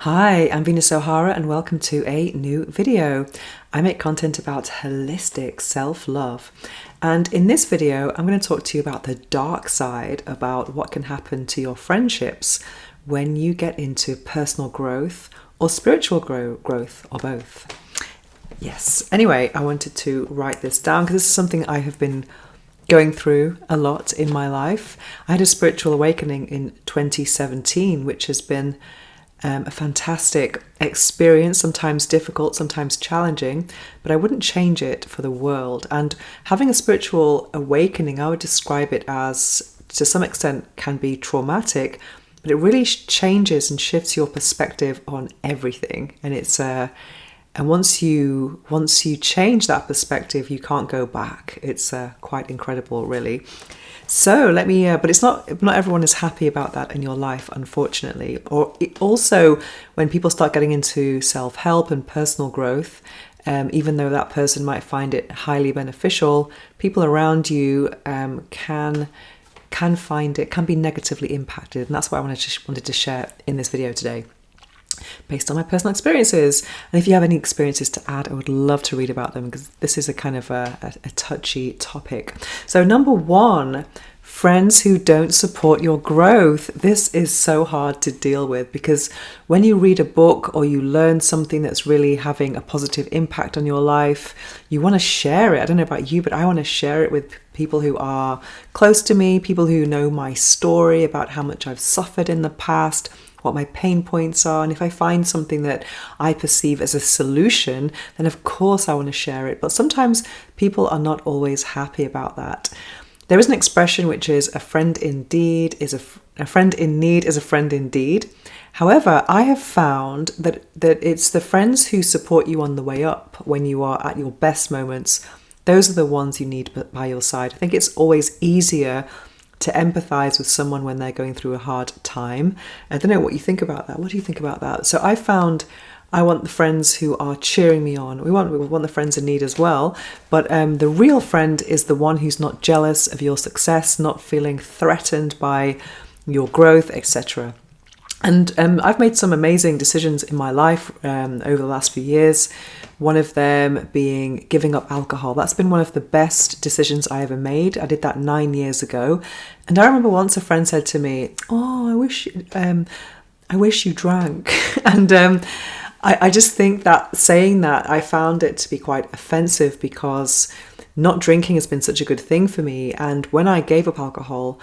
Hi, I'm Venus O'Hara and welcome to a new video. I make content about holistic self-love, and in this video I'm going to talk to you about the dark side, about what can happen to your friendships when you get into personal growth or spiritual growth or both. Yes, anyway, I wanted to write this down because this is something I have been going through a lot in my life. I had a spiritual awakening in 2017, which has been a fantastic experience, sometimes difficult, sometimes challenging, but I wouldn't change it for the world. And having a spiritual awakening, I would describe it as, to some extent, can be traumatic, but it really changes and shifts your perspective on everything. And it's and once you change that perspective, you can't go back. It's quite incredible, really. So let me, but it's not everyone is happy about that in your life, unfortunately. Or also, when people start getting into self-help and personal growth, even though that person might find it highly beneficial, people around you can find it, can be negatively impacted. And that's what I wanted to share in this video today, based on my personal experiences. And if you have any experiences to add, I would love to read about them, because this is a kind of a touchy topic. So number one, friends who don't support your growth. This is so hard to deal with, because when you read a book or you learn something that's really having a positive impact on your life, you want to share it. I don't know about you, but I want to share it with people who are close to me, people who know my story, about how much I've suffered in the past, what my pain points are. And if I find something that I perceive as a solution, then of course I want to share it. But sometimes people are not always happy about that. There is an expression which is a friend indeed is a friend in need is a friend indeed. However, I have found that it's the friends who support you on the way up when you are at your best moments. Those are the ones you need by your side. I think it's always easier to empathize with someone when they're going through a hard time. I don't know what you think about that. What do you think about that? So I found I want the friends who are cheering me on. We want the friends in need as well. But the real friend is the one who's not jealous of your success, not feeling threatened by your growth, etc. And I've made some amazing decisions in my life over the last few years. One of them being giving up alcohol. That's been one of the best decisions I ever made. I did that 9 years ago. And I remember once a friend said to me, "Oh, I wish you drank." And I just think that saying that, I found it to be quite offensive, because not drinking has been such a good thing for me. And when I gave up alcohol,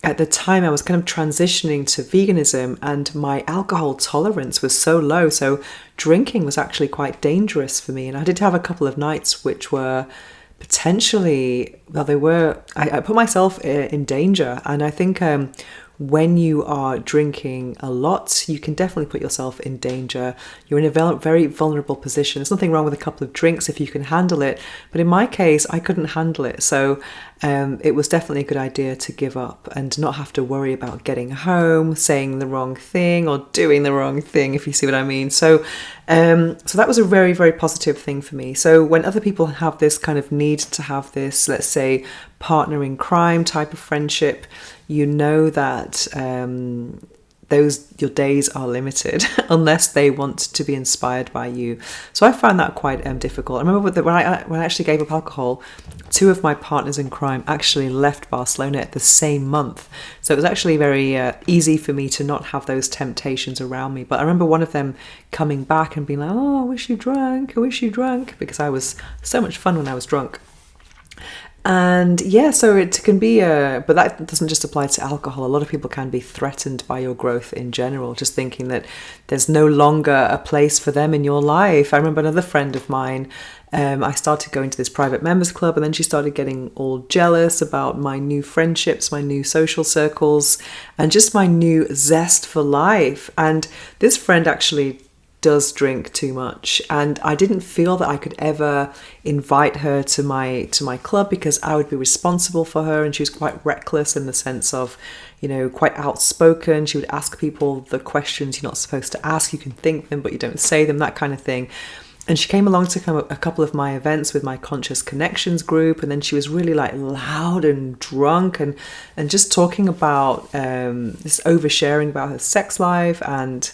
at the time I was kind of transitioning to veganism, and my alcohol tolerance was so low. So drinking was actually quite dangerous for me. And I did have a couple of nights which were potentially, I put myself in danger. And I think when you are drinking a lot, you can definitely put yourself in danger. You're in a very vulnerable position. There's nothing wrong with a couple of drinks if you can handle it. But in my case, I couldn't handle it. So it was definitely a good idea to give up and not have to worry about getting home, saying the wrong thing or doing the wrong thing, if you see what I mean. So that was a very, very positive thing for me. So when other people have this kind of need to have this, let's say, partner in crime type of friendship, you know that your days are limited unless they want to be inspired by you. So I found that quite difficult. I remember when I actually gave up alcohol, 2 of my partners in crime actually left Barcelona at the same month. So it was actually very easy for me to not have those temptations around me. But I remember one of them coming back and being like, "Oh, I wish you drank," because I was so much fun when I was drunk. And yeah, so it can be, but that doesn't just apply to alcohol. A lot of people can be threatened by your growth in general, just thinking that there's no longer a place for them in your life. I remember another friend of mine, I started going to this private members club, and then she started getting all jealous about my new friendships, my new social circles, and just my new zest for life. And this friend actually does drink too much, and I didn't feel that I could ever invite her to my club, because I would be responsible for her, and she was quite reckless in the sense of, quite outspoken. She would ask people the questions you're not supposed to ask. You can think them but you don't say them, that kind of thing. And she came along to a couple of my events with my Conscious Connections group, and then she was really loud and drunk and just talking about this oversharing about her sex life and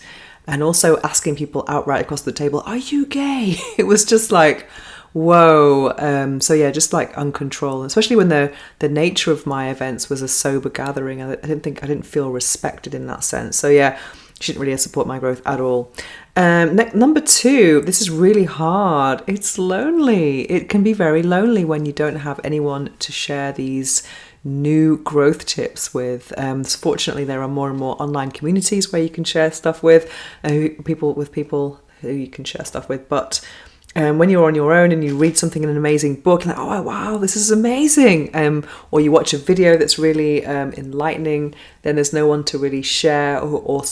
and also asking people outright across the table, "Are you gay?" It was just like, whoa. So yeah, just like uncontrolled, especially when the nature of my events was a sober gathering. I didn't feel respected in that sense. So yeah, shouldn't really support my growth at all. Number 2, this is really hard. It's lonely. It can be very lonely when you don't have anyone to share these new growth tips with. So fortunately, there are more and more online communities where you can share stuff with people who you can share stuff with. But when you're on your own and you read something in an amazing book, you're like, oh wow, this is amazing. Or you watch a video that's really enlightening, then there's no one to really share, or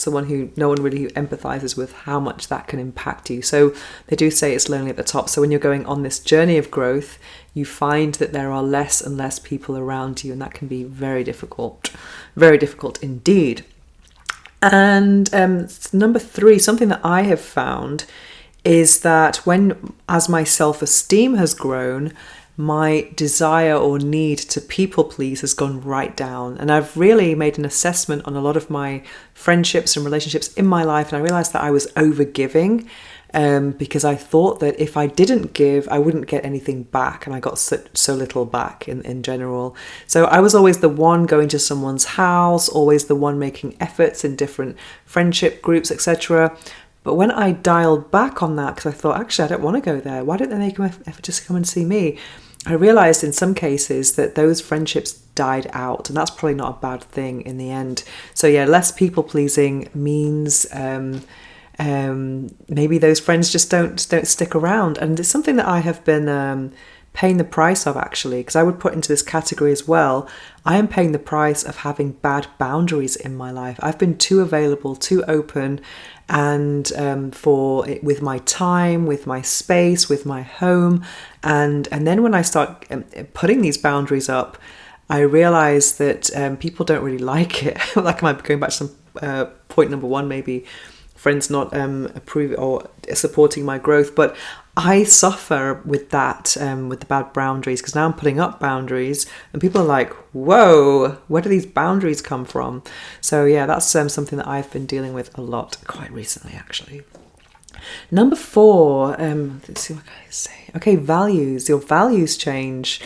no one really empathizes with how much that can impact you. So they do say it's lonely at the top. So when you're going on this journey of growth, you find that there are less and less people around you, and that can be very difficult indeed. And number 3, something that I have found is that as my self-esteem has grown, my desire or need to people please has gone right down. And I've really made an assessment on a lot of my friendships and relationships in my life, and I realized that I was overgiving because I thought that if I didn't give, I wouldn't get anything back, and I got so little back in general. So I was always the one going to someone's house, always the one making efforts in different friendship groups, etc. But when I dialed back on that, because I thought, actually, I don't want to go there. Why don't they make an effort just to come and see me? I realized in some cases that those friendships died out, and that's probably not a bad thing in the end. So yeah, less people pleasing means maybe those friends just don't stick around. And it's something that I have been paying the price of, actually, because I would put into this category as well. I am paying the price of having bad boundaries in my life. I've been too available, too open, and with my time, with my space, with my home, and then when I start putting these boundaries up, I realize that people don't really like it. Like, I might be going back to some point number 1, maybe friends not approving or supporting my growth, but I suffer with that, with the bad boundaries, because now I'm putting up boundaries and people are like, whoa, where do these boundaries come from? So yeah, that's something that I've been dealing with a lot quite recently, actually. Number 4, let's see what I say. Okay, values. Your values change.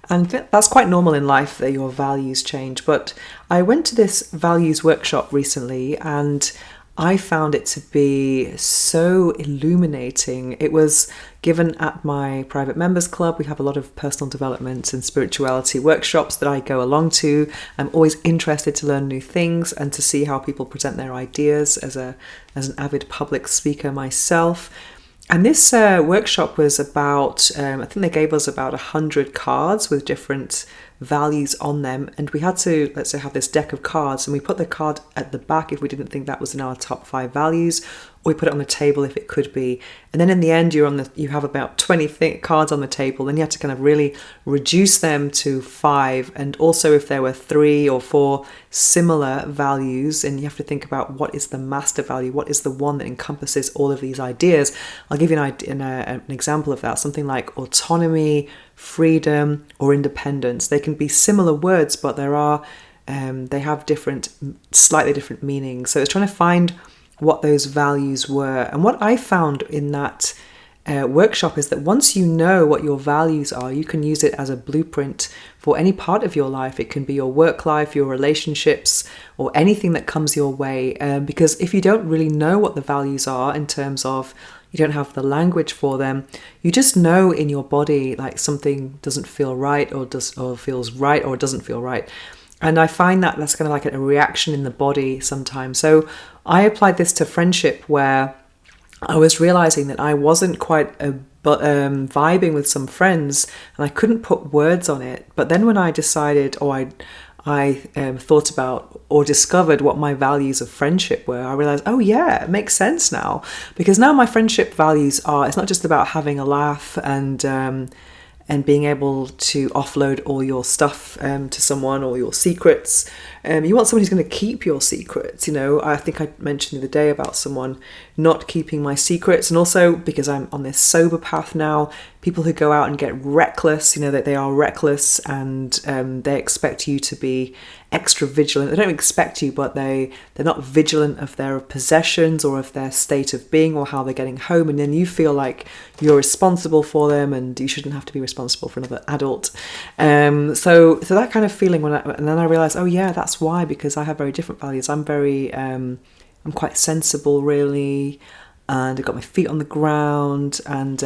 And that's quite normal in life that your values change. But I went to this values workshop recently, and I found it to be so illuminating. It was given at my private members club. We have a lot of personal development and spirituality workshops that I go along to. I'm always interested to learn new things and to see how people present their ideas as an avid public speaker myself. And this workshop was about, I think they gave us about 100 cards with different values on them, and we had to, let's say, have this deck of cards, and we put the card at the back if we didn't think that was in our top 5 values, or we put it on the table if it could be. And then in the end, you have about 20 cards on the table, and you had to kind of really reduce them to 5. And also, if there were 3 or 4 similar values, and you have to think about what is the master value, what is the one that encompasses all of these ideas. I'll give you an example of that. Something like autonomy, freedom, or independence. They can be similar words, but they have slightly different meanings. So it's trying to find what those values were. And what I found in that workshop is that once you know what your values are, you can use it as a blueprint for any part of your life. It can be your work life, your relationships, or anything that comes your way. Because if you don't really know what the values are, in terms of you don't have the language for them, you just know in your body like something doesn't feel right, or feels right, or doesn't feel right. And I find that that's kind of like a reaction in the body sometimes. So I applied this to friendship, where I was realizing that I wasn't quite vibing with some friends, and I couldn't put words on it. But then when I decided, I thought about or discovered what my values of friendship were, I realized, oh yeah, it makes sense now. Because now my friendship values it's not just about having a laugh and being able to offload all your stuff to someone, or your secrets. You want someone who's going to keep your secrets. I think I mentioned the other day about someone not keeping my secrets. And also, because I'm on this sober path now, people who go out and get reckless, that they are reckless, and they expect you to be extra vigilant. They don't expect you, but they're not vigilant of their possessions or of their state of being or how they're getting home. And then you feel like you're responsible for them and you shouldn't have to be responsible for another adult. So that kind of feeling and then I realized, oh yeah, that's why, because I have very different values. I'm very, I'm quite sensible really. And I've got my feet on the ground and,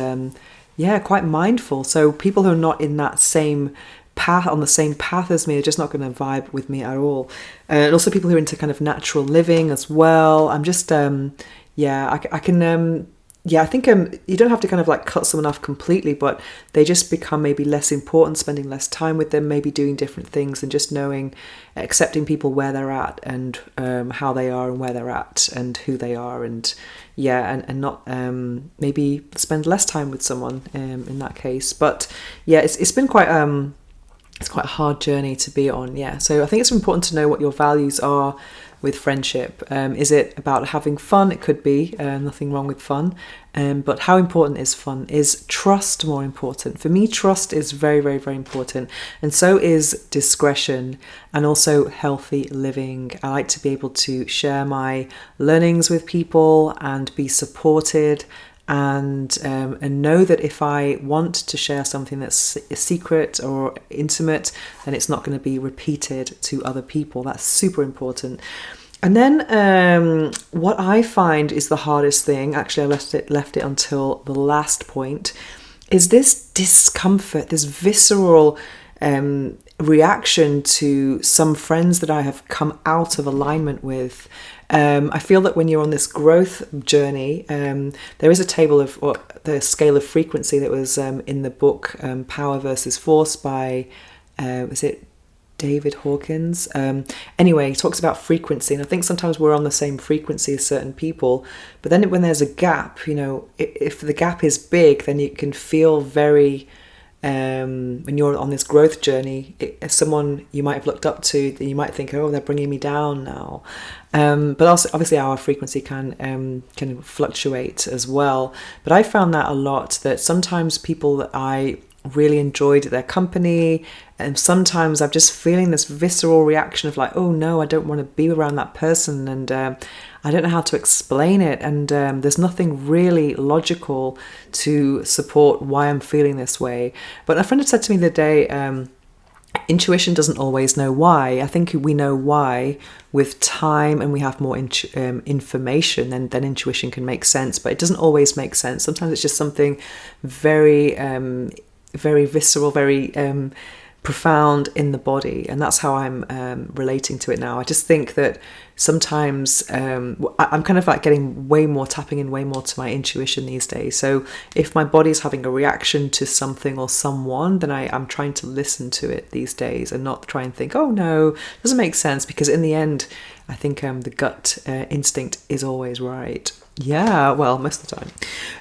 quite mindful. So people who are not in that same path, on the same path as me, are just not going to vibe with me at all. And also people who are into kind of natural living as well. I'm just, I think you don't have to kind of like cut someone off completely, but they just become maybe less important, spending less time with them, maybe doing different things, and just accepting people where they're at and how they are and where they're at and who they are, and not maybe spend less time with someone in that case. But yeah, it's been quite it's quite a hard journey to be on. Yeah, so I think it's important to know what your values are with friendship. Is it about having fun? It could be, nothing wrong with fun. But how important is fun? Is trust more important? For me, trust is very, very, very important. And so is discretion and also healthy living. I like to be able to share my learnings with people and be supported and know that if I want to share something that's a secret or intimate, then it's not going to be repeated to other people. That's super important. And then what I find is the hardest thing, actually I left it until the last point, is this discomfort, this visceral reaction to some friends that I have come out of alignment with. I feel that when you're on this growth journey, there is a table of, or the scale of frequency that was in the book Power versus Force by, is it David Hawkins? Anyway, he talks about frequency, and I think sometimes we're on the same frequency as certain people, but then when there's a gap, if the gap is big, then you can feel very, when you're on this growth journey, if someone you might have looked up to, then you might think, oh, they're bringing me down now. But also, obviously our frequency can fluctuate as well. But I found that a lot, that sometimes people that I really enjoyed their company, and sometimes I'm just feeling this visceral reaction of like, oh no, I don't want to be around that person, and I don't know how to explain it, and there's nothing really logical to support why I'm feeling this way. But a friend had said to me the other day, intuition doesn't always know why. I think we know why with time, and we have more information, then intuition can make sense, but it doesn't always make sense. Sometimes it's just something very very visceral, very profound in the body, and that's how I'm relating to it now. I just think that sometimes I'm kind of like tapping in way more to my intuition these days. So if my body's having a reaction to something or someone, then I'm trying to listen to it these days and not try and think, oh no, it doesn't make sense, because in the end I think the gut instinct is always right. Yeah, well, most of the time.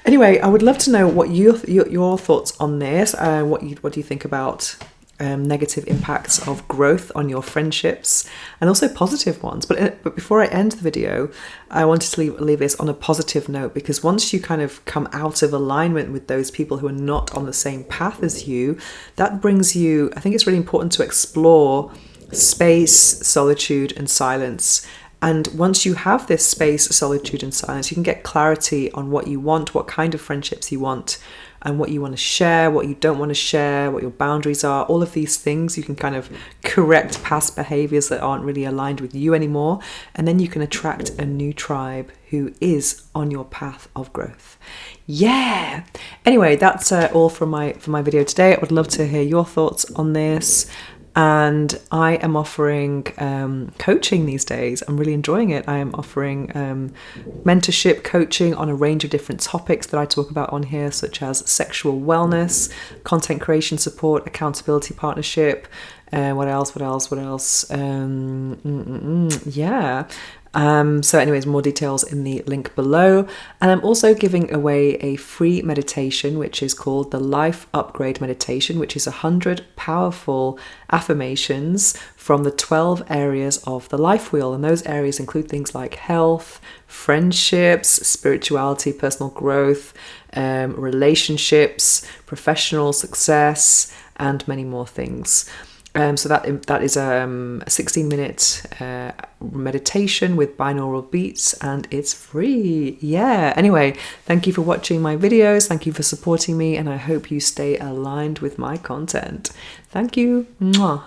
Anyway, I would love to know what your thoughts on this. What do you think about negative impacts of growth on your friendships, and also positive ones? But before I end the video, I wanted to leave this on a positive note, because once you kind of come out of alignment with those people who are not on the same path as you, that brings you, I think it's really important to explore space, solitude, and silence. And once you have this space, solitude, and silence, you can get clarity on what you want, what kind of friendships you want, and what you want to share, what you don't want to share, what your boundaries are. All of these things, you can kind of correct past behaviors that aren't really aligned with you anymore. And then you can attract a new tribe who is on your path of growth. Yeah. Anyway, that's all for my video today. I would love to hear your thoughts on this. And I am offering coaching these days. I'm really enjoying it. I am offering mentorship coaching on a range of different topics that I talk about on here, such as sexual wellness, content creation support, accountability partnership. What else? Yeah. So anyways, more details in the link below. And I'm also giving away a free meditation, which is called the Life Upgrade Meditation, which is 100 powerful affirmations from the 12 areas of the life wheel. And those areas include things like health, friendships, spirituality, personal growth, relationships, professional success, and many more things. So that is a 16-minute meditation with binaural beats, and it's free. Yeah. Anyway, thank you for watching my videos. Thank you for supporting me, and I hope you stay aligned with my content. Thank you. Mwah.